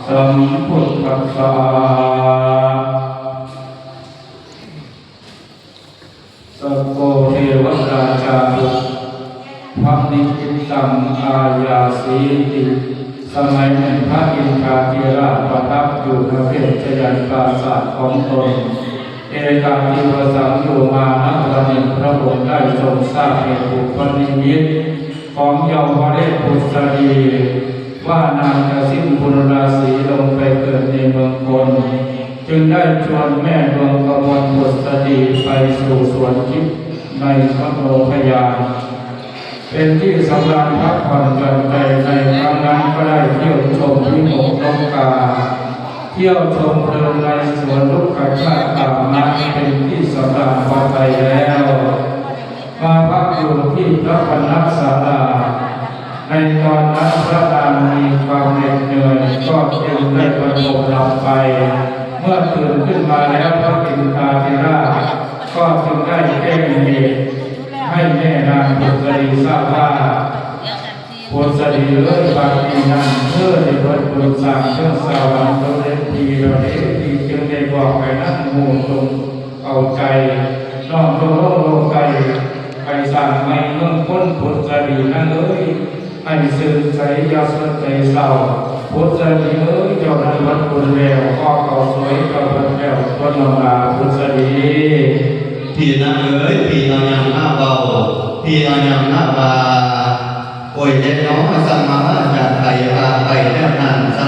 สัมพุทธัสสะสัพโพเทวราชาภุพระนิจิตังอาญาสีติสมัยหนึ่งพระอินทราธิราชประทับอยู่ณเวชยันต์ปราสาทของตนเอกาทิวสังอยู่มานับวันหนึ่งพระองค์ได้ทรงทราบเหตุบุคคลนิมิตของเยาวเรศปุษดีว่านางจะสิ้นบุญราศีลงไปเกิดในเมืองพลจึงได้ชวนแม่ดวงกมลปุษดีไปสู่สวนทิพย์ในพระโนพยานเป็นที่สำราญพักผ่อนหย่อนใจในครั้งนั้นก็ได้เที่ยวชมวิมกนกกาเที่ยวชมเพลินในสวนลูกกระชากตามน้ำเป็นที่สำราญพอใจแล้วมาพักอยู่ที่พระพนัสศาลาในตอนนั้นพระนางมีความเหน็ดเหนื่อยก็จึงได้ประสบหลับไปเมื่อตื่นขึ้นมาแล้วพระอินทราธิราชก็จึงได้แจ้งเหตุให้แม่นางปุษดีทราบว่าปุษดีเลิศบางทีนั้นเมื่อได้บรรลุสั่งเรื่องสวรรค์ตัวเล็กทีเราเล็กทีจึงได้บอกไปนั่งมูตรงเอาใจน้อมตัวโลกใจไปสั่งไม่เมื่อพ้นปุษดีนั่นเลยให้สื่อใจยาสดใจเศร้าปุษดีเอ้ยเจ้านั้นวัดบุญแล้วก็เขาสวยกับวัดแล้วต้นลาปุษดีพี่นางเอ๋ยพี่นางยังหน้าเบาพี่นางยังหน้าบาป่วยเด็กน้อยสัมมาจากไทยพาไปแล้วนั่นสั